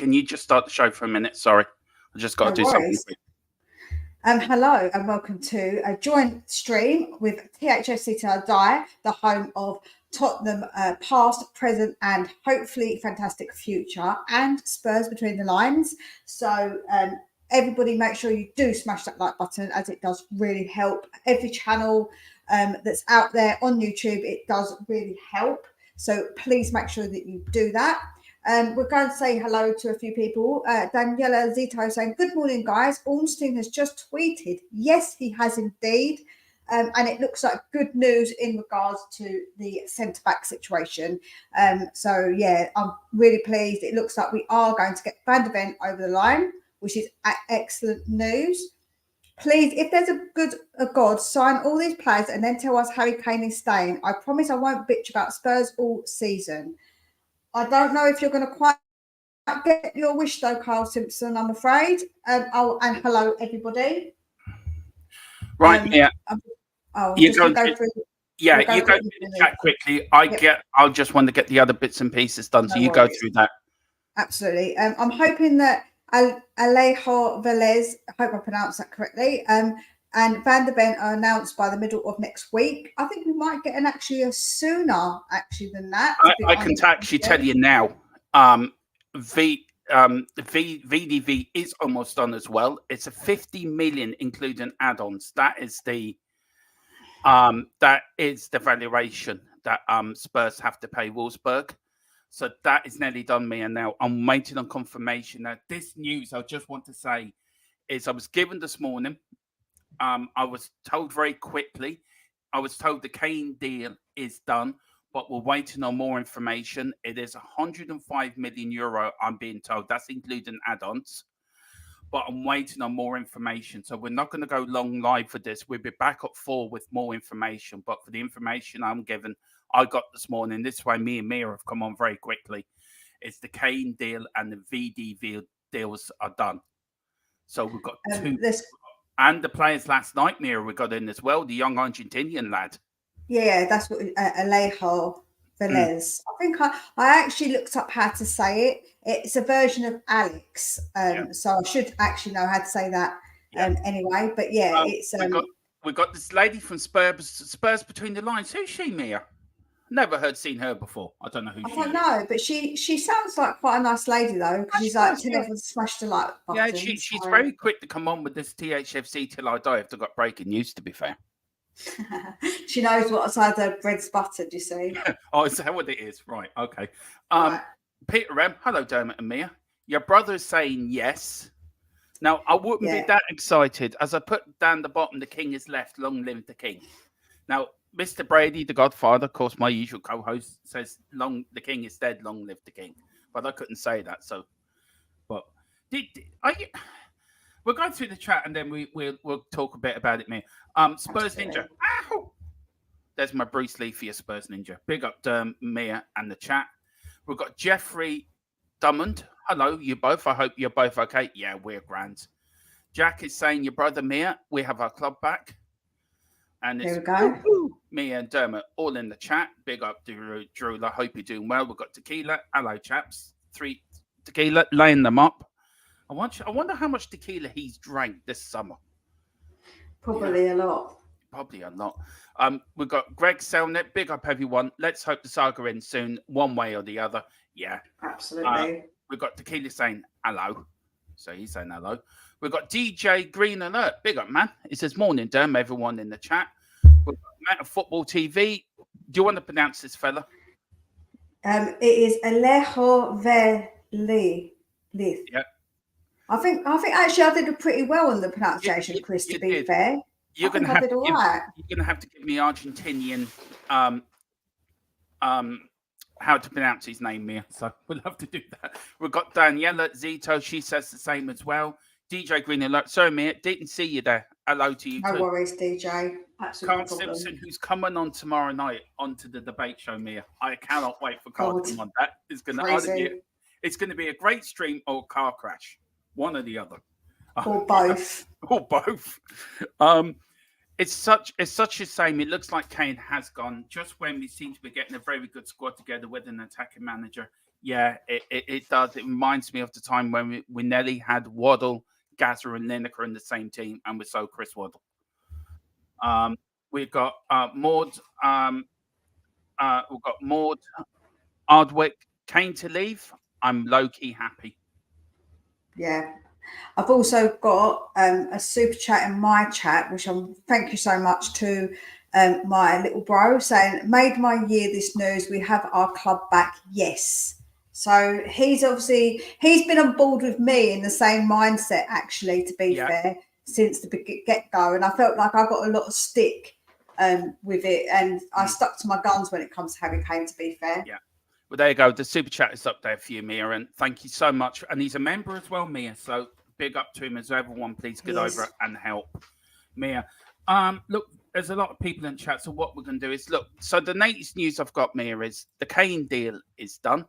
can you just start the show for a minute? Sorry, I just got to do something quick. Hello and welcome to a joint stream with Thfc Till I Die, the home of Tottenham past, present and hopefully fantastic future, and Spurs between the lines. So everybody make sure you do smash that like button, as it does really help. Every channel that's out there on YouTube, it does really help. So please make sure that you do that. We're going to say hello to a few people. Daniela Zito saying, good morning, guys. Ornstein has just tweeted. Yes, he has indeed. And it looks like good news in regards to the centre-back situation. So, yeah, I'm really pleased. It looks like we are going to get Van de Ven over the line, which is excellent news. Please, if there's a God, sign all these players and then tell us Harry Kane is staying. I promise I won't bitch about Spurs all season. I don't know if you're going to quite get your wish, though, Carl Simpson, I'm afraid. And hello, everybody. Right, Mia. You go through the chat quickly. I just want to get the other bits and pieces done, so you go through that. Absolutely. I'm hoping that Alejo Velez, I hope I pronounced that correctly, and Van de Ven are announced by the middle of next week. I think we might get a sooner than that. I can actually tell you now. VDV is almost done as well. It's a 50 million including add-ons. That is the valuation that Spurs have to pay Wolfsburg. So that is nearly done, Mia. Now I'm waiting on confirmation. Now this news I just want to say is I was given this morning. I was told very quickly. I was told the Kane deal is done, but we're waiting on more information. It is 105 million euro, I'm being told. That's including add-ons. But I'm waiting on more information. So we're not going to go long live for this. We'll be back at 4 with more information. But for the information I'm given, I got this morning. This way, me and Mia have come on very quickly. It's the Kane deal and the VDV deals are done. So we've got two. And the players last night, Mia, we got in as well, the young Argentinian lad. Yeah, that's what Alejo Velez. I think I actually looked up how to say it. It's a version of Alex. So I should actually know how to say that anyway. But yeah, it's we got this lady from Spurs between the lines. Who's she, Mia? Never seen her before. I don't know who she is. I don't know, but she sounds like quite a nice lady though, because she's like to never smash the like button. Yeah, she's very quick to come on with this Thfc Till I Die if they've got breaking news, to be fair. She knows what side the bread's buttered, you see. Oh, is that what it is? Right, okay. Right. Peter M, hello Dermot and Mia. Your brother is saying yes. Now I wouldn't be that excited as I put down the bottom, the king is left, long live the king. Now Mr. Brady, the Godfather, of course, my usual co-host, says "Long the king is dead, long live the king." But I couldn't say that. So, but we're going through the chat and then we'll talk a bit about it, Mia. Spurs Ninja. Ow! There's my Bruce Lee for your Spurs Ninja. Big up Mia and the chat. We've got Jeffrey Drummond. Hello, you both. I hope you're both okay. Yeah, we're grand. Jack is saying, your brother Mia, we have our club back. And it's Mia and Dermot all in the chat. Big up Drew. I hope you're doing well. We've got Tequila. Hello, chaps. 3 tequila, laying them up. I wonder how much tequila he's drank this summer. Probably a lot. Probably a lot. We've got Greg Selnet. Big up, everyone. Let's hope the saga ends soon, one way or the other. Yeah. Absolutely. We've got Tequila saying hello. So he's saying hello. We've got DJ Green Alert. Big up, man. It says, morning, Derm, everyone in the chat. We've got Matt of Football TV. Do you want to pronounce this fella? It is Alejo Velez. Yeah. I think actually I did pretty well on the pronunciation, Chris, to be fair. You're going to have to give me Argentinian how to pronounce his name, Mia. So we'll have to do that. We've got Daniela Zito. She says the same as well. DJ Green Alert. Sorry, Mia, didn't see you there. Hello to you. No worries, DJ. Carl Simpson, who's coming on tomorrow night onto the debate show, Mia. I cannot wait for Carl to come on. That is going to it's going to be a great stream or car crash. One or the other. Or both. Or both. It's such a shame. It looks like Kane has gone just when we seem to be getting a very good squad together with an attacking manager. Yeah, it does. It reminds me of the time when we nearly had Waddle, Gazza, and Lineker in the same team, and we sold Chris Waddle. Um, we've got Maud. We've got Maud, Ardwick, Kane to leave. I'm low key happy. Yeah. I've also got a super chat in my chat, which I'm thank you so much to my little bro saying, made my year this news. We have our club back. Yes. So he's been on board with me in the same mindset, actually, to be fair, since the get go. And I felt like I got a lot of stick with it. And I stuck to my guns when it comes to Harry Kane, to be fair. Yeah. Well, there you go. The super chat is up there for you, Mia, and thank you so much. And he's a member as well, Mia. So big up to him as everyone. Please get over and help Mia. Look, there's a lot of people in chat. So what we're going to do is look. So the latest news I've got, Mia, is the Kane deal is done.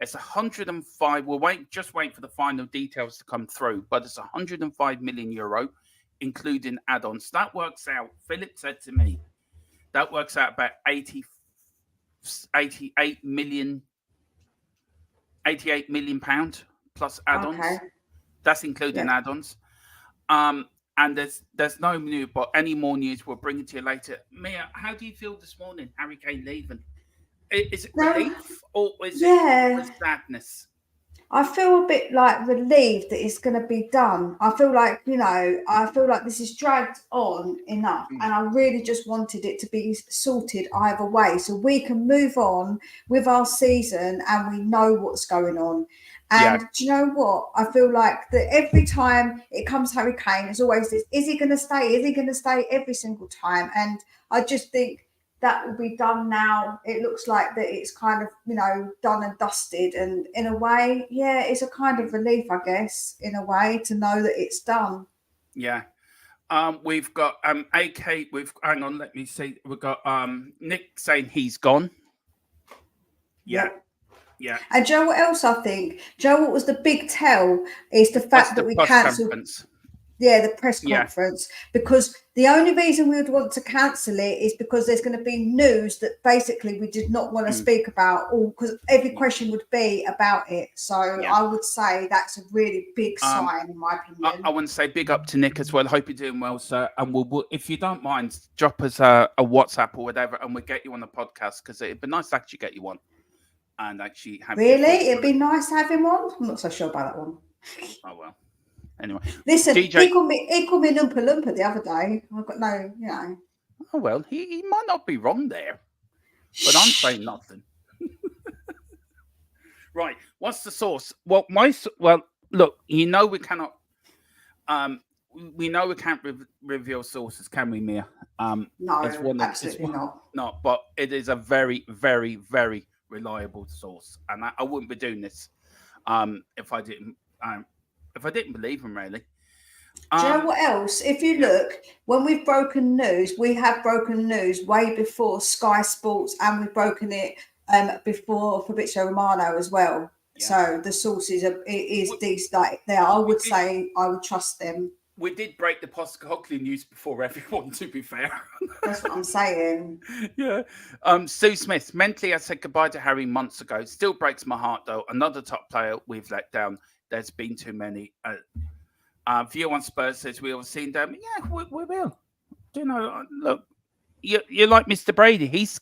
It's 105. Just wait for the final details to come through. But it's 105 million euro, including add-ons. That works out. Philip said to me, that works out about 88 million pound plus add-ons. Okay. That's including add-ons. And there's no news, but any more news we'll bring it to you later. Mia, how do you feel this morning, Harry Kane leaving? Is it relief or is it sadness? I feel a bit like relieved that it's going to be done. I feel like, this is dragged on enough, and I really just wanted it to be sorted either way so we can move on with our season and we know what's going on. And do you know what? I feel like that every time it comes to Harry Kane, it's always this, is he going to stay? Is he going to stay every single time? And I just think that will be done now. It looks like that it's kind of, done and dusted. And in a way, it's a kind of relief, I guess, in a way, to know that it's done. Yeah. We've got AK, hang on, let me see. We've got Nick saying he's gone. Yeah. Yep. Yeah. And Joe, what else I think? Joe, what was the big tell is the fact that we cancelled. Yeah, the press conference, because the only reason we would want to cancel it is because there's going to be news that basically we did not want to speak about, because every question would be about it. So I would say that's a really big sign, in my opinion. I want to say big up to Nick as well. Hope you're doing well, sir. And we'll if you don't mind, drop us a WhatsApp or whatever, and we'll get you on the podcast, because it'd be nice to actually get you on and actually have. Really, it'd be nice to have him on. I'm not so sure about that one. Oh well. Anyway, listen, DJ, he called me Loompa Loompa the other day. I've got no, Oh well, he might not be wrong there, but I'm saying nothing. Right, what's the source? Well, look, we cannot. We know we can't reveal sources, can we, Mia? No, absolutely not. No, but it is a very, very, very reliable source, and I wouldn't be doing this if I didn't. If I didn't believe him, really. Do you know what else? If you look, when we've broken news, we have broken news way before Sky Sports, and we've broken it before Fabrizio Romano as well. Yeah. So the sources these like there. I would say I would trust them. We did break the Postecoglou news before everyone, to be fair. That's what I'm saying. Yeah. Sue Smith, mentally I said goodbye to Harry months ago. Still breaks my heart, though. Another top player we've let down. There's been too many. View on Spurs says we all seen them. Yeah, we will. Do you know? Look, you're like Mr. Brady. He's.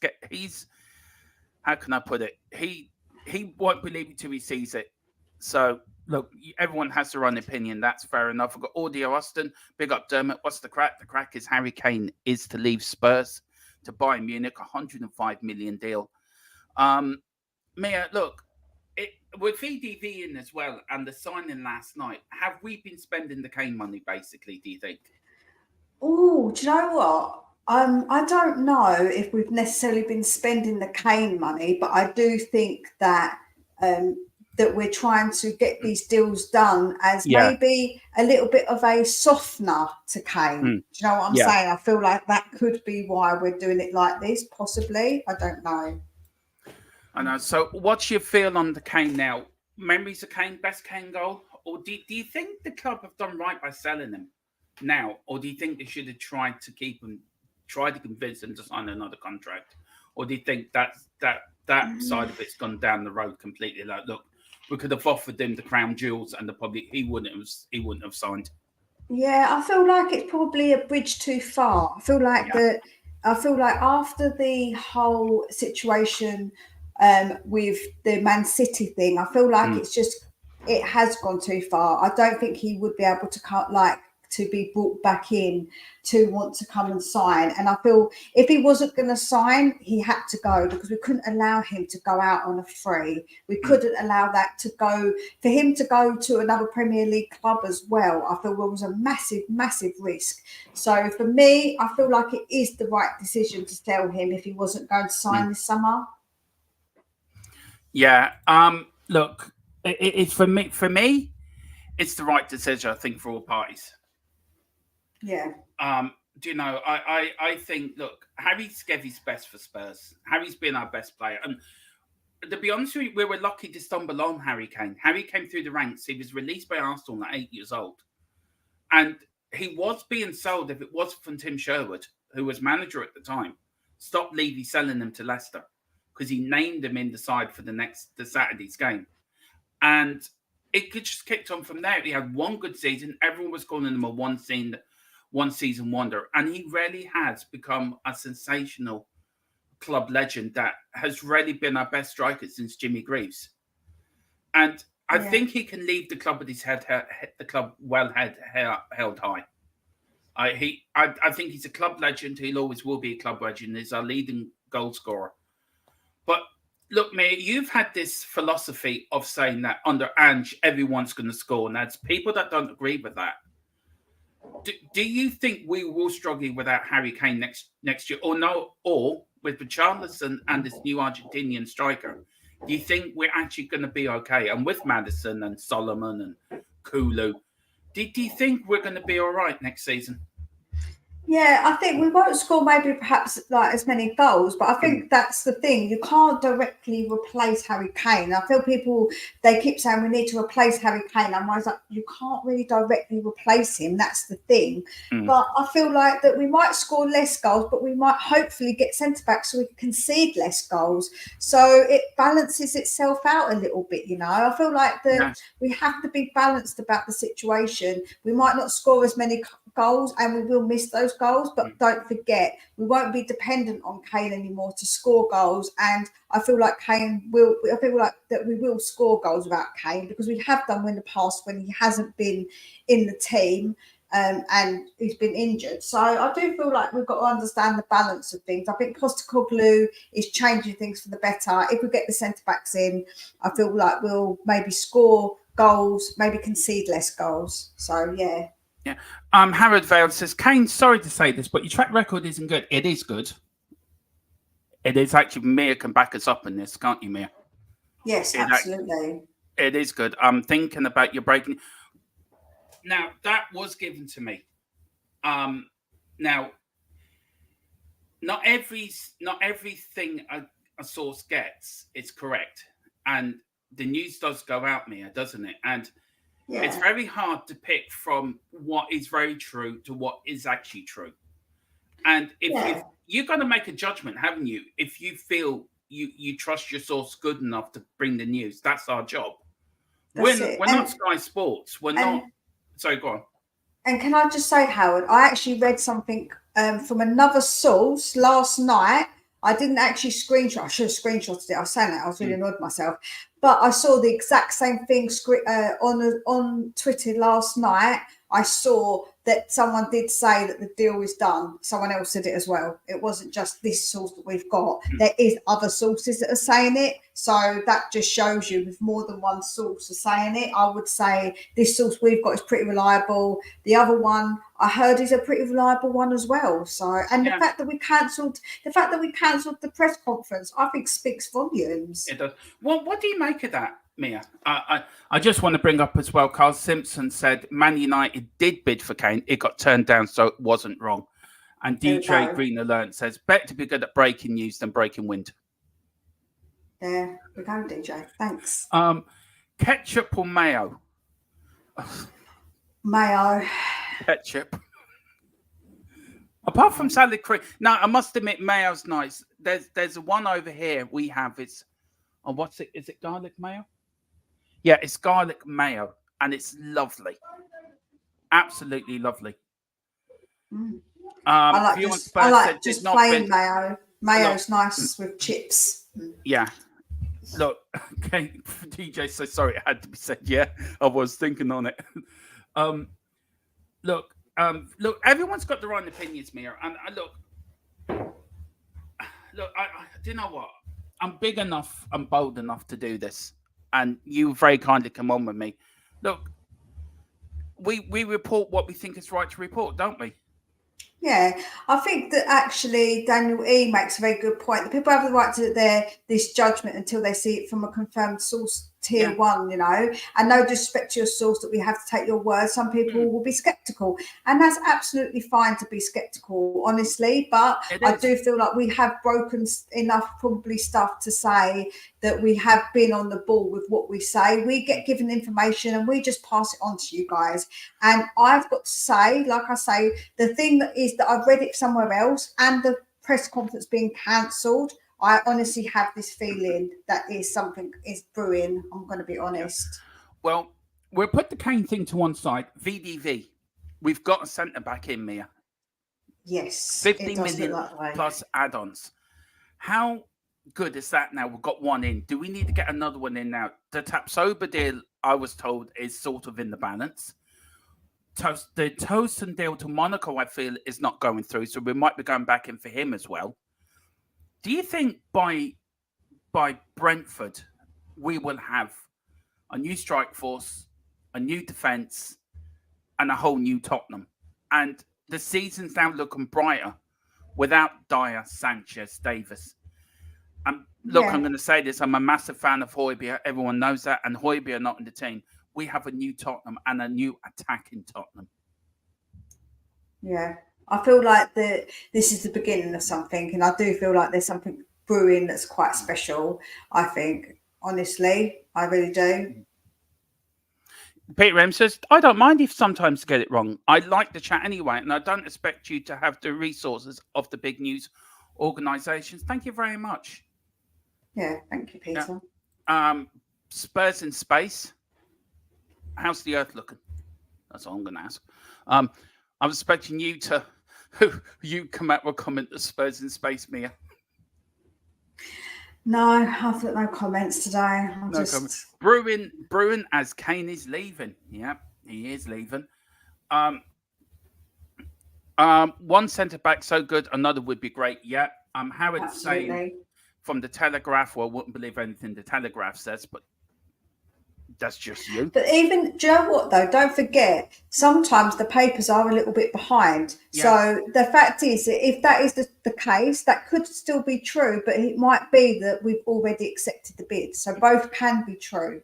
How can I put it? He won't believe it till he sees it. So look, everyone has their own opinion. That's fair enough. I've got Audio Austin. Big up Dermot. What's the crack? The crack is Harry Kane is to leave Spurs to Bayern Munich, 105 million deal. Mia, look. With VDV in as well and the signing last night, have we been spending the Kane money, basically, do you think? Oh, do you know what? I don't know if we've necessarily been spending the Kane money, but I do think that that we're trying to get these deals done as maybe a little bit of a softener to Kane. Do you know what I'm saying? I feel like that could be why we're doing it like this, possibly. I don't know. I know. So what's your feel on the Kane now? Memories of Kane, best Kane goal? Or do you think the club have done right by selling him now? Or do you think they should have tried to keep him, tried to convince him to sign another contract? Or do you think that that side of it's gone down the road completely. Like, look, we could have offered him the crown jewels, and he wouldn't have signed. Yeah, I feel like it's probably a bridge too far. I feel like after the whole situation with the Man City thing, I feel like it has gone too far. I don't think he would be able to be brought back in to want to come and sign. And I feel if he wasn't going to sign, he had to go, because we couldn't allow him to go out on a free. We couldn't allow that to go, for him to go to another Premier League club as well. I feel it was a massive, massive risk. So for me, I feel like it is the right decision to tell him if he wasn't going to sign this summer. Yeah. Look, it's for me, it's the right decision, I think, for all parties. Yeah. Do you know, I think, look, Harry's Skevy's best for Spurs. Harry's been our best player. And to be honest with you, we were lucky to stumble on Harry Kane. Harry came through the ranks. He was released by Arsenal at 8 years old. And he was being sold, if it wasn't from Tim Sherwood, who was manager at the time, stopped Levy selling him to Leicester, because he named him in the side for the Saturday's game. And it just kicked on from there. He had one good season. Everyone was calling him a one season wonder, and he really has become a sensational club legend that has really been our best striker since Jimmy Greaves. And I think he can leave the club with his head, the club held high. I think he's a club legend. He'll always will be a club legend. He's our leading goal scorer. But look, Mia, you've had this philosophy of saying that under Ange, everyone's going to score. And there's people that don't agree with that. Do you think we will struggle without Harry Kane next year, or with Richarlison and this new Argentinian striker? Do you think we're actually going to be okay? And with Maddison and Solomon and Kulu, do you think we're going to be all right next season? Yeah, I think we won't score maybe perhaps like as many goals, but I think that's the thing. You can't directly replace Harry Kane. I feel people, they keep saying we need to replace Harry Kane. I'm always like, you can't really directly replace him. That's the thing. But I feel like that we might score less goals, but we might hopefully get centre back so we can concede less goals. So it balances itself out a little bit, you know. I feel like that we have to be balanced about the situation. We might not score as many goals and we will miss those goals, but don't forget, we won't be dependent on Kane anymore to score goals. And I feel like we will score goals without Kane, because we have done in the past when he hasn't been in the team and he's been injured. So I do feel like we've got to understand the balance of things. I think Postecoglou is changing things for the better. If we get the centre backs in, I feel like we'll maybe score goals, maybe concede less goals. So yeah. Yeah. Harold Vale says, Kane, sorry to say this, but your track record isn't good. It is good. It is actually. Mia can back us up in this, can't you, Mia? Yes, absolutely. It is good. I'm thinking about your breaking. Now, that was given to me. Now, not everything a source gets is correct. And the news does go out, Mia, doesn't it? And it's very hard to pick from what is very true to what is actually true. And if you're going to make a judgment, haven't you? If you feel you trust your source good enough to bring the news, that's our job. We're not Sky Sports. We're not. Sorry, go on. And can I just say, Howard, I actually read something from another source last night. I didn't actually screenshot. I should have screenshotted it. I was saying that. I was really annoyed with myself. But I saw the exact same thing on Twitter last night. I saw that someone did say that the deal is done. Someone else said it as well. It wasn't just this source that we've got. There is other sources that are saying it. So that just shows you, with more than one source are saying it, I would say this source we've got is pretty reliable. The other one I heard is a pretty reliable one as well. So, and the fact that we cancelled the press conference, I think speaks volumes. It does. Well, what do you make of that, Mia? I just want to bring up as well, Carl Simpson said Man United did bid for Kane. It got turned down, so it wasn't wrong. And DJ Green Alert says, better to be good at breaking news than breaking wind. There we go, DJ. Thanks. Ketchup or mayo? Mayo. Ketchup. Apart from salad cream. Now, I must admit, mayo's nice. There's one over here we have. It's, oh, what's it? Is it garlic mayo? Yeah, it's garlic mayo, and it's lovely. Absolutely lovely. I Spurs like said just did not plain bend. mayo. Mayo's nice with chips. Yeah. Look, okay, DJ says sorry, it had to be said. Yeah, I was thinking on it. Look, look, everyone's got their own opinions, Mia, and look, I do you know what? I'm big enough, I'm bold enough to do this, and you very kindly come on with me. Look, we report what we think is right to report, don't we? Yeah, I think that actually Daniel E makes a very good point. The people have the right to this judgment until they see it from a confirmed source, tier one, and no disrespect to your source, that we have to take your word. Some people will be skeptical, and that's absolutely fine to be skeptical, honestly. But I do feel like we have broken enough probably stuff to say that we have been on the ball with what we say. We get given information and we just pass it on to you guys. And I've got to say, like I say, the thing that is that I've read it somewhere else, and the press conference being cancelled, I honestly have this feeling that something is brewing. I'm going to be honest. Well, we'll put the Kane thing to one side. VDV, we've got a centre back in, Mia. Yes, 50 million plus add-ons. How good is that now? We've got one in. Do we need to get another one in now? The Tapsoba deal, I was told, is sort of in the balance. The Tosin deal to Monaco, I feel, is not going through, so we might be going back in for him as well. Do you think by Brentford we will have a new strike force, a new defence, and a whole new Tottenham? And the season's now looking brighter without Dyer, Sanchez, Davis. Look, I'm going to say this. I'm a massive fan of Højbjerg. Everyone knows that. And Højbjerg not in the team. We have a new Tottenham and a new attacking Tottenham. Yeah. I feel like this is the beginning of something, and I do feel like there's something brewing that's quite special. I think, honestly, I really do. Peter M says, I don't mind if sometimes get it wrong. I like the chat anyway, and I don't expect you to have the resources of the big news organisations. Thank you very much. Yeah, thank you, Peter. Yeah. Spurs in space. How's the Earth looking? That's all I'm going to ask. I was expecting you to come out with a comment that Spurs in space, Mia. No, I've got no comments today. Comments. Brewing as Kane is leaving. Yeah, he is leaving. One centre back so good, another would be great. Yeah. Howard saying from the Telegraph, well, I wouldn't believe anything the Telegraph says, but that's just you. But even, do you know what though? Don't forget, sometimes the papers are a little bit behind. Yeah. So the fact is that if that is the case, that could still be true, but it might be that we've already accepted the bid. So both can be true.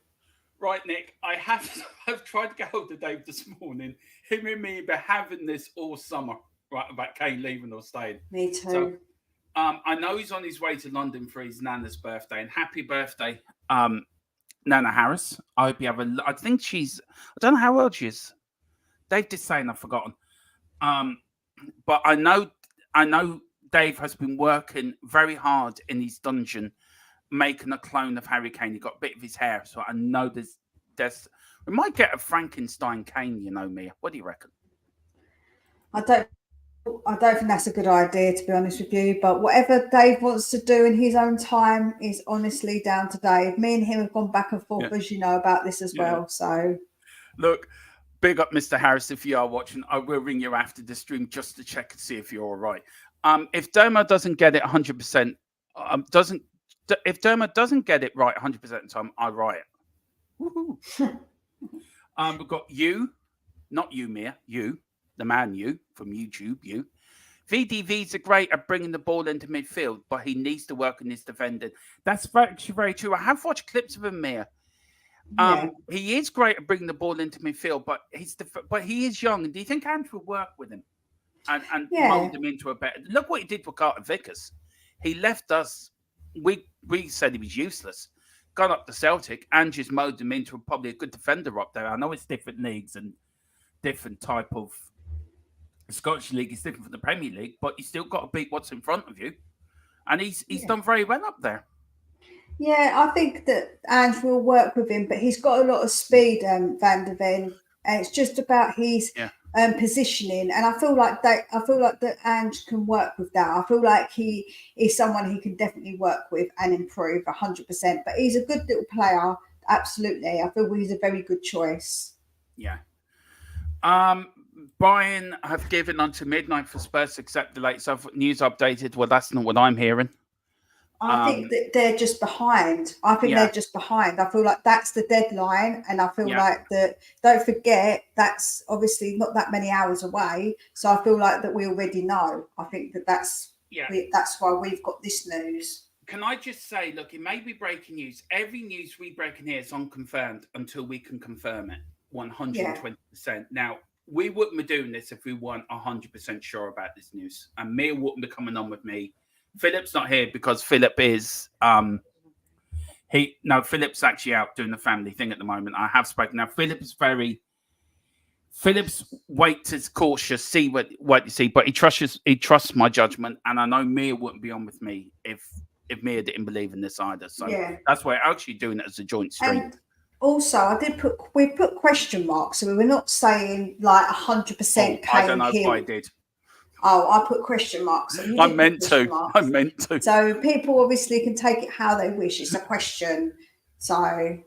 Right, Nick. I've tried to get hold of Dave this morning. Him and me have been having this all summer, right, about Kane leaving or staying. Me too. So, I know he's on his way to London for his Nana's birthday, and happy birthday, Nana Harris. I hope you have I think she's, I don't know how old she is. Dave did say, and I've forgotten. But I know Dave has been working very hard in his dungeon, making a clone of Harry Kane. He got a bit of his hair, so I know there's we might get a Frankenstein Kane, Mia. What do you reckon? I don't think that's a good idea, to be honest with you. But whatever Dave wants to do in his own time is honestly down to Dave. Me and him have gone back and forth, as you know, about this as well. So, look, big up, Mr. Harris. If you are watching, I will ring you after the stream just to check and see if you're all right. If Dermo doesn't get it 100%, if Dermo doesn't get it right 100% of the time, I riot. Woohoo! We've got you, not you, Mia, you. The man you from YouTube, you. VDVs are great at bringing the ball into midfield, but he needs to work on his defending. That's actually very true. I have watched clips of him, Mia. He is great at bringing the ball into midfield, but he is young. And do you think Andrew will work with him and mold him into a better? Look what he did with Carter Vickers. He left us. We said he was useless. Got up to Celtic and just molded him into probably a good defender up there. I know it's different leagues and different type of The Scottish League is different from the Premier League, but you still got to beat what's in front of you. And he's done very well up there. Yeah, I think that Ange will work with him, but he's got a lot of speed, Van der Ven, and it's just about his positioning. And I feel like that Ange can work with that. I feel like he is someone he can definitely work with and improve 100%. But he's a good little player, absolutely. I feel he's a very good choice. Yeah. Brian have given until midnight for Spurs to accept the late news updated. Well, that's not what I'm hearing. I think that they're just behind. I think they're just behind. I feel like that's the deadline. And I feel like that, don't forget, that's obviously not that many hours away. So I feel like that we already know. I think that's why we've got this news. Can I just say, look, it may be breaking news. Every news we break in here is unconfirmed until we can confirm it 120%. Now, we wouldn't be doing this if we weren't 100% sure about this news. And Mia wouldn't be coming on with me. Philip's not here because Philip is Philip's actually out doing the family thing at the moment. I have spoken. Now Philip's wait is cautious, see what you see, but he trusts my judgment, and I know Mia wouldn't be on with me if Mia didn't believe in this either. So that's why we're actually doing it as a joint stream. And also, we put question marks, so we were not saying like 100% Kane. I don't know if I did. Oh, I put question marks. I meant to. So people obviously can take it how they wish. It's a question. So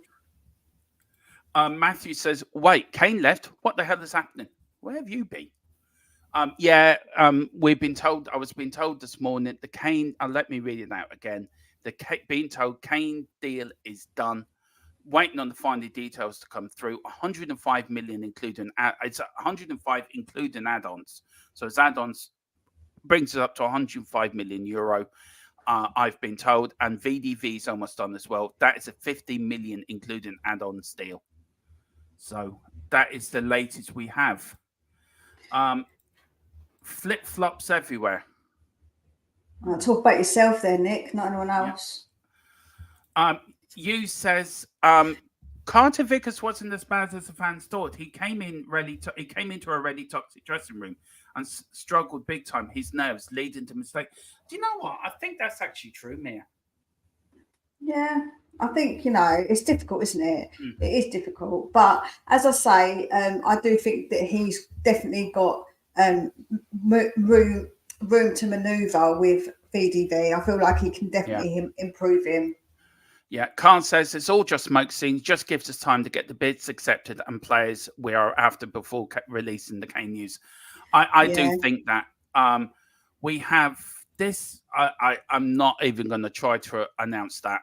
Matthew says, wait, Kane left? What the hell is happening? Where have you been? We've been told, I was being told this morning, the Kane, let me read it out again. Being told Kane deal is done. Waiting on the final details to come through. 105 million including, it's 105 including add-ons. So his add-ons brings it up to 105 million euro, I've been told. And VDV is almost done as well. That is a 50 million including add-ons deal. So that is the latest we have. Flip-flops everywhere. Talk about yourself there, Nick, not anyone else. You says Carter Vickers wasn't as bad as the fans thought. He came into a really toxic dressing room and struggled big time. His nerves leading to mistake. Do you know what? I think that's actually true, Mia. Yeah, I think it's difficult, isn't it? Mm. It is difficult, but as I say, I do think that he's definitely got room to manoeuvre with VDV. I feel like he can definitely improve him. Yeah, Khan says it's all just smoke scenes. Just gives us time to get the bids accepted and players we are after before releasing the Kane news. I do think that we have this. I'm not even going to try to announce that.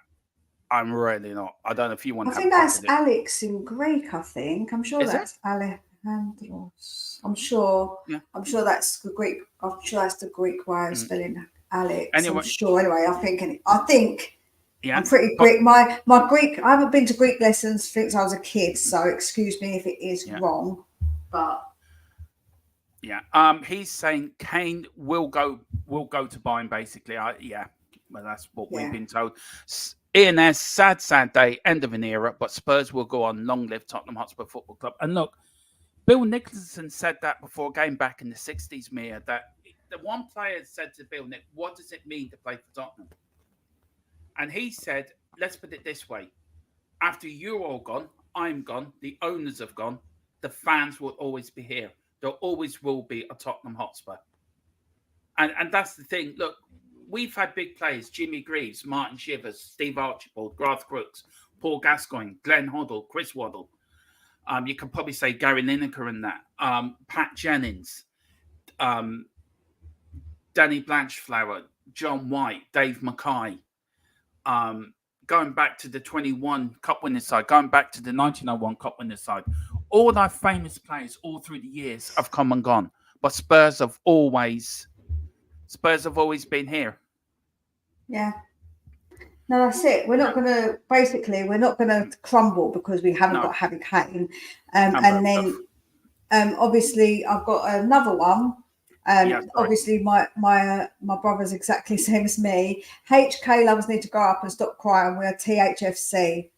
I'm really not. I don't know if you want. I think that's Alex in Greek. I'm sure that's Alejandros. I'm sure. Yeah. I'm sure that's the Greek. I'm sure that's the Greek way of spelling Alex. Anyway, I'm sure. Anyway, I think. Yeah, I'm pretty Greek. My Greek. I haven't been to Greek lessons since I was a kid, so excuse me if it is wrong. But he's saying Kane will go to Bayern basically. Well, that's what we've been told. Ian S, sad day, end of an era, but Spurs will go on. Long live Tottenham Hotspur Football Club. And look, Bill Nicholson said that before a game back in the 60s, Mia, that the one player said to Bill Nick, what does it mean to play for Tottenham? And he said, let's put it this way. After you're all gone, I'm gone, the owners have gone, the fans will always be here. There always will be a Tottenham Hotspur. And that's the thing. Look, we've had big players, Jimmy Greaves, Martin Shivers, Steve Archibald, Garth Crooks, Paul Gascoigne, Glenn Hoddle, Chris Waddle. You could probably say Gary Lineker and that. Pat Jennings, Danny Blanchflower, John White, Dave Mackay. Going back to the 21 Cup winners side, going back to the 1901 Cup winners side, all our famous players all through the years have come and gone, but Spurs have always been here. Yeah. No, that's it. We're not going to crumble because we haven't got Harry Kane. And then obviously I've got another one. Obviously, my brother's exactly the same as me. HK lovers need to grow up and stop crying. We're THFC.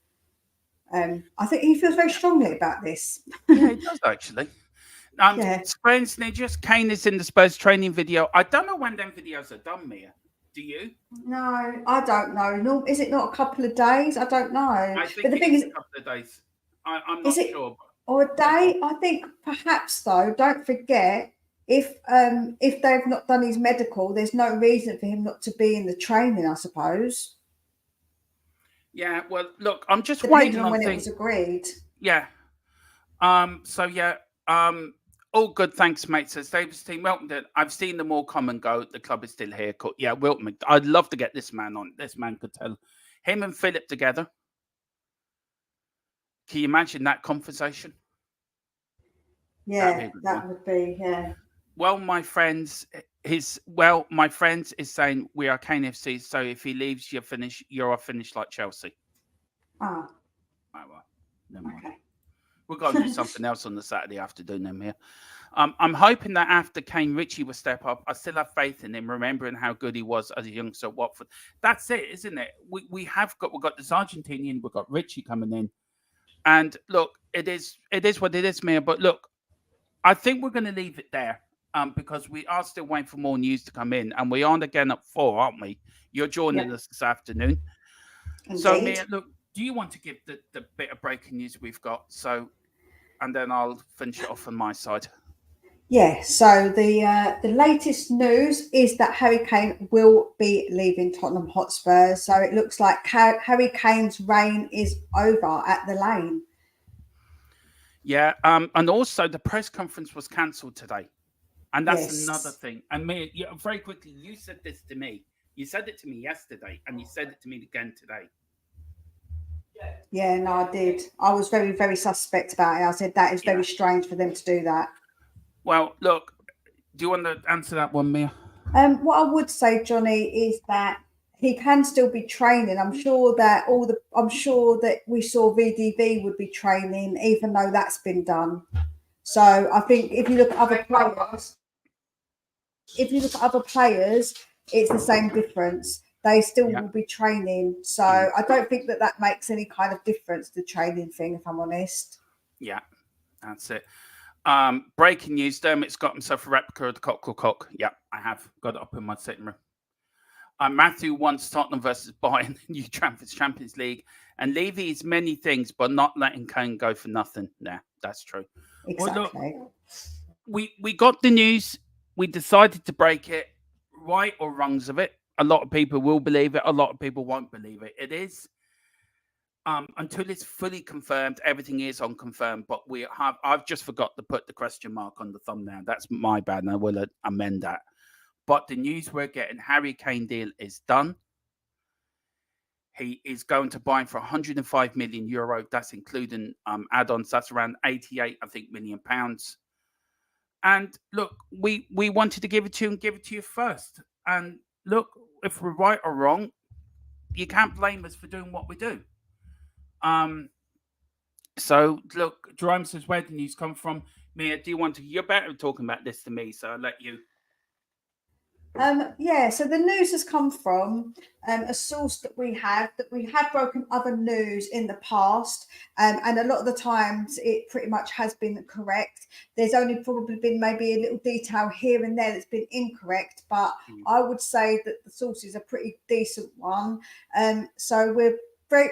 I think he feels very strongly about this. Yeah, he does actually. Yeah. Spurs Ninjas, Kane is in the Spurs training video. I don't know when them videos are done, Mia. Do you? No, I don't know. No, is it not a couple of days? I don't know. I But think the it thing is is, a couple of days. I'm is not it sure. or a Yeah, go on. day? I think perhaps though. Don't forget, if they've not done his medical, there's no reason for him not to be in the training. I suppose, Yeah, well, look, I'm just depending waiting on on when it things. was agreed. Yeah. So yeah. All good, thanks, mate. Says Davis team. Wilton, I've seen them all come and go. The club is still here. Yeah, Wilton. I'd love to get this man on. This man could tell him and Philip together. Can you imagine that conversation? That'd be Yeah, a good one. that would be. Yeah. Well, my friends, my friends is saying we are Kane FC. So if he leaves, you're finished like Chelsea. Ah. Oh, well, never mind. Okay. We'll go and do something else on the Saturday afternoon. Them here. I'm hoping that after Kane, Richie will step up. I still have faith in him, remembering how good he was as a youngster at Watford. That's it, isn't it? We've got this Argentinian, we've got Richie coming in, and look, it is what it is, Mia. But look, I think we're going to leave it there, because we are still waiting for more news to come in, and we aren't again at 4, aren't we? You're joining Yep. us this afternoon. Indeed. So, Mia, look, do you want to give the bit of breaking news we've got? So, and then I'll finish it off on my side. Yeah, so the latest news is that Harry Kane will be leaving Tottenham Hotspur. So it looks like Harry Kane's reign is over at the Lane. Yeah, and also the press conference was cancelled today, and that's Yes. another thing. And me, very quickly, you said this to me. You said it to me yesterday, and you said it to me again today. Yeah, no, I did. I was very, very suspect about it. I said that is very strange for them to do that. Well, look, do you want to answer that one, Mia? What I would say, Johnny, is that he can still be training. I'm sure that we saw VDV would be training, even though that's been done. So I think if you look at other players, it's the same difference. They still will be training. So I don't think that makes any kind of difference, the training thing, if I'm honest. Yeah, that's it. Breaking news: Dermot's got himself a replica of the Cock. Yeah, I have got it up in my sitting room. Matthew wants Tottenham versus Bayern, new Champions League, and Levy is many things, but not letting Kane go for nothing. Yeah, that's true. Exactly. Well, look, we got the news. We decided to break it, right or wrongs of it. A lot of people will believe it. A lot of people won't believe it. It is. Until it's fully confirmed, everything is unconfirmed. But I've just forgot to put the question mark on the thumbnail. That's my bad, and I will amend that. But the news we're getting, Harry Kane deal is done. He is going to buy him for 105 million euro. That's including add-ons. That's around 88, I think, million pounds. And look, we wanted to give it to you and give it to you first. And look, if we're right or wrong, you can't blame us for doing what we do. So look, Jerome says, where did the news come from? Mia, do you want to? You're better at talking about this to me, so I'll let you. Yeah, so the news has come from a source that we have broken other news in the past, and a lot of the times it pretty much has been correct. There's only probably been maybe a little detail here and there that's been incorrect, but I would say that the source is a pretty decent one. So we're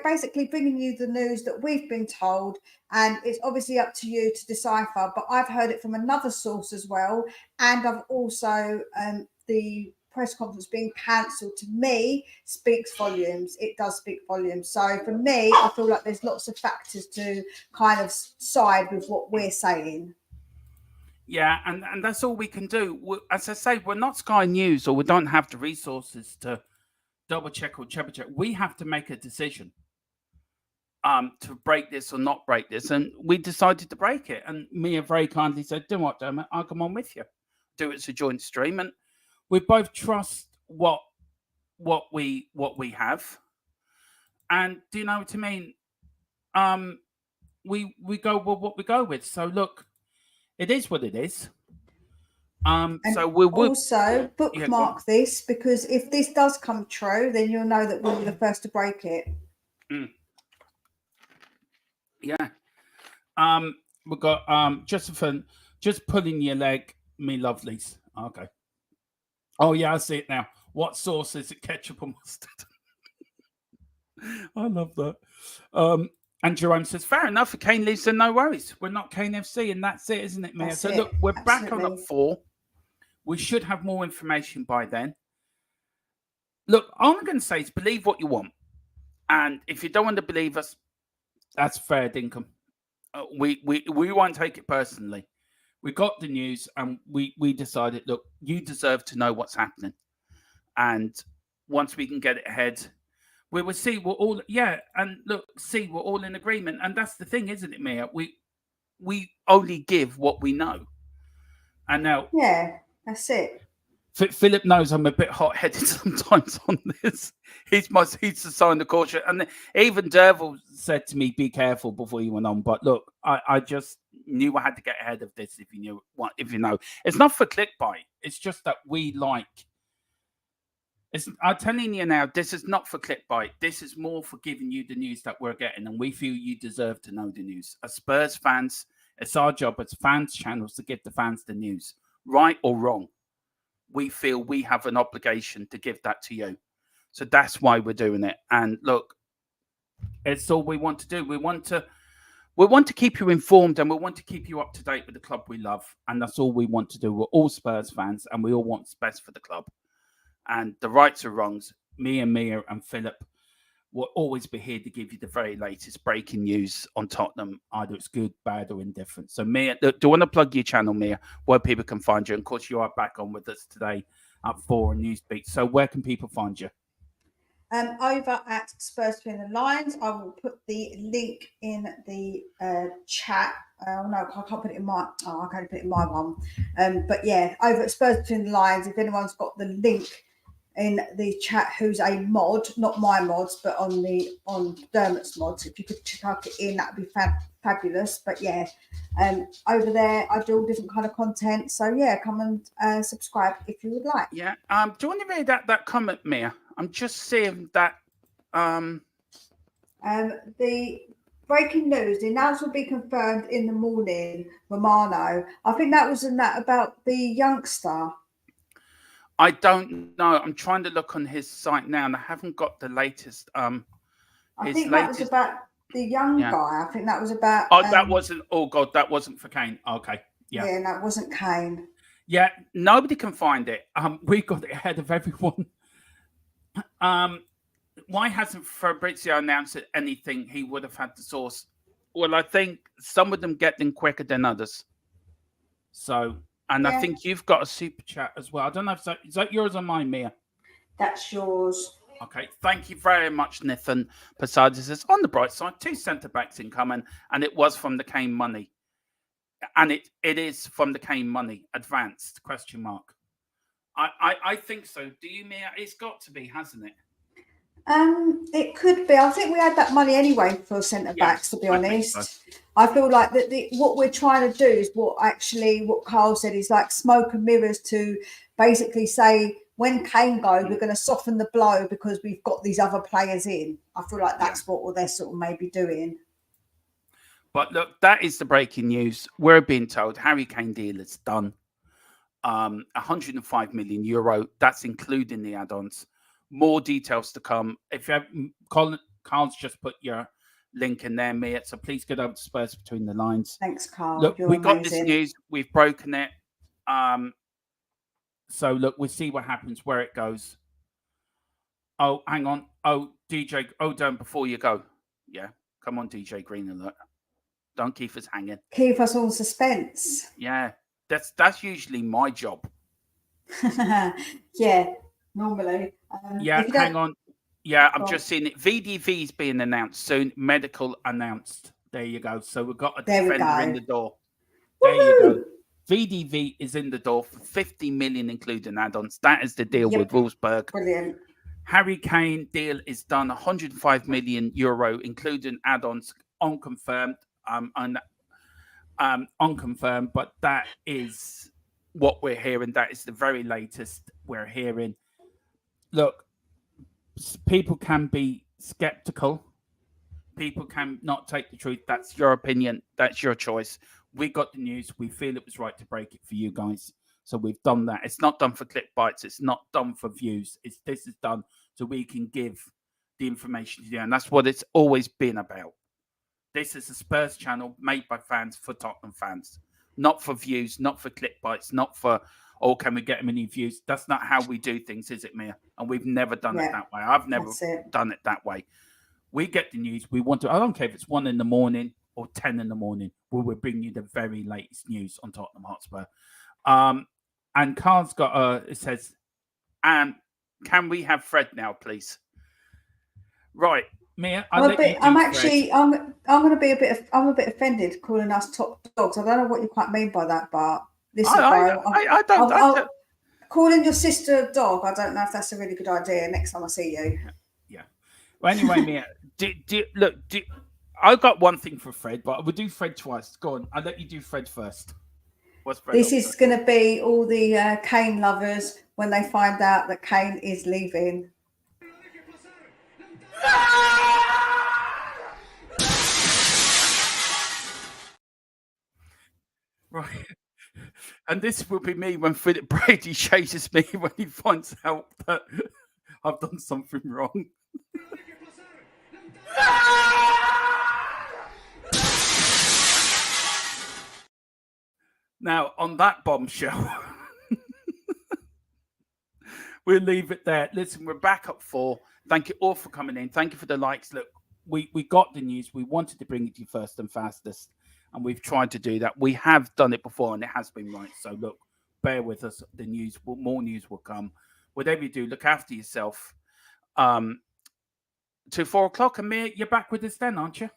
basically bringing you the news that we've been told, and it's obviously up to you to decipher. But I've heard it from another source as well, and I've also the press conference being cancelled, to me, speaks volumes. It does speak volumes. So for me, I feel like there's lots of factors to kind of side with what we're saying. Yeah, and that's all we can do. As I say, we're not Sky News, or we don't have the resources to double check or triple check. We have to make a decision to break this or not break this. And we decided to break it. And Mia very kindly said, do what, Dermot? I'll come on with you. Do it as a joint stream. And we both trust what we have. And do you know what I mean? We go with what we go with. So look, it is what it is. So we'll also bookmark this, because if this does come true, then you'll know that we were the first to break it. Yeah. We've got Justin Just pulling your leg, me lovelies. Okay. Oh yeah, I see it now. What sauce is it? Ketchup or mustard? I love that. And Jerome says, fair enough. If Kane leaves, then no worries. We're not Kane FC, and that's it, isn't it, Mia? That's So it. look, we're back on Absolutely. up 4. We should have more information by then. Look, all I'm going to say is believe what you want. And if you don't want to believe us, that's fair dinkum. We won't take it personally. We got the news and we decided, look, you deserve to know what's happening. And once we can get it ahead, we will see. We're all, and look, see, we're all in agreement. And that's the thing, isn't it, Mia? We only give what we know. And now, Yeah, that's it. Philip knows I'm a bit hot-headed sometimes on this. He's the sign of caution. And even Derville said to me, be careful before you went on. But look, I just knew I had to get ahead of this if you know. It's not for clickbait. It's just that I'm telling you now, this is not for clickbait. This is more for giving you the news that we're getting. And we feel you deserve to know the news. As Spurs fans, it's our job as fans channels to give the fans the news. Right or wrong. We feel we have an obligation to give that to you. So that's why we're doing it. And look, it's all we want to do. We want to keep you informed and we want to keep you up to date with the club we love. And that's all we want to do. We're all Spurs fans and we all want what's best for the club. And the rights or wrongs, me and Mia and Philip will always be here to give you the very latest breaking news on Tottenham, either it's good, bad, or indifferent. So, Mia, do you want to plug your channel, Mia, where people can find you? And of course, you are back on with us today at 4 Newsbeat. So, where can people find you? Over at Spurs Between the Lines, I will put the link in the chat. No, I can't put it in my. Oh, I can't put it in my one. But yeah, over at Spurs Between the Lines, if anyone's got the link in the chat, who's a mod, not my mods, but on Dermot's mods, if you could type it in, that'd be fabulous. But yeah, over there I do all different kind of content. So yeah, come and subscribe if you would like. Yeah. Do you want to read that comment, Mia? I'm just seeing that. The breaking news: the announcement will be confirmed in the morning. Romano, I think that was in that about the youngster. I don't know. I'm trying to look on his site now, and I haven't got the latest. I think that was about the young guy. I think that was about. Oh, that wasn't. Oh God, that wasn't for Kane. Okay, yeah. Yeah, that wasn't Kane. Yeah, nobody can find it. We got it ahead of everyone. Why hasn't Fabrizio announced anything? He would have had the source. Well, I think some of them get them quicker than others. So, and I think you've got a super chat as well. I don't know if is that yours or mine, Mia? That's yours. Okay, thank you very much, Nathan Posada says, on the bright side, 2 centre-backs incoming, and it was from the Kane money. And it is from the Kane money, advanced, question mark. I think so. Do you, Mia? It's got to be, hasn't it? It could be. I think we had that money anyway for centre-backs, to be honest. I feel like that what we're trying to do is what Carl said is like smoke and mirrors to basically say, when Kane goes, we're going to soften the blow because we've got these other players in. I feel like that's what they're sort of maybe doing. But look, that is the breaking news. We're being told Harry Kane deal is done. 105 million euro. That's including the add-ons. More details to come. If you have, Carl's just put your link in there, Mia. So please get over to Spurs Between the Lines. Thanks, Carl. Look, we got this news. We've broken it. So look, we'll see what happens, where it goes. Oh, hang on. Oh, DJ. Oh, don't before you go. Yeah, come on, DJ Green Alert. Don't keep us hanging. Keep us all suspense. Yeah, that's usually my job. Yeah, normally. Hang on. Yeah, I'm just seeing it. VDV is being announced soon. Medical announced. There you go. So we've got a defender in the door. There you go. VDV is in the door for 50 million, including add-ons. That is the deal with Wolfsburg. Brilliant. Harry Kane deal is done. 105 million euro, including add-ons, unconfirmed. Unconfirmed, but that is what we're hearing. That is the very latest we're hearing. Look, people can be skeptical. People can not take the truth. That's your opinion. That's your choice. we got the news. We feel it was right to break it for you guys. So we've done that. It's not done for click bites. It's not done for views. This is done so we can give the information to you. And that's what it's always been about. This is a Spurs channel made by fans for Tottenham fans. Not for views, not for click bites, not for, oh, can we get many views? That's not how we do things, is it, Mia? And we've never done it that way. I've never done it that way. We get the news. We want to, I don't care if it's 1 a.m. or 10 a.m. We will bring you the very latest news on Tottenham Hotspur. And Carl's got it says, can we have Fred now, please? Right, Mia. I'm going to be I'm a bit offended calling us top dogs. I don't know what you quite mean by that, but listen, I don't. Calling your sister a dog, I don't know if that's a really good idea. Next time I see you. Yeah. Well, anyway, Mia, I got one thing for Fred, but we'll do Fred twice. Go on, I'll let you do Fred first. This is going to be all the Kane lovers when they find out that Kane is leaving. Right. And this will be me when Philip Brady chases me when he finds out that I've done something wrong. Now, on that bombshell, we'll leave it there. Listen, we're back at 4. Thank you all for coming in. Thank you for the likes. Look, we got the news. We wanted to bring it to you first and fastest, and we've tried to do that. We have done it before, and it has been right. So, look, bear with us. The news, more news will come. Whatever you do, look after yourself. To 4 o'clock, and Mia, you're back with us then, aren't you?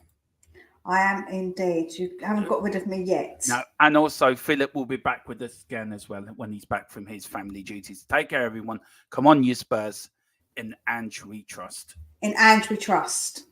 I am indeed. You haven't got rid of me yet. No, and also Philip will be back with us again as well when he's back from his family duties. Take care, everyone. Come on, you Spurs. In Ange we trust. In Ange we trust.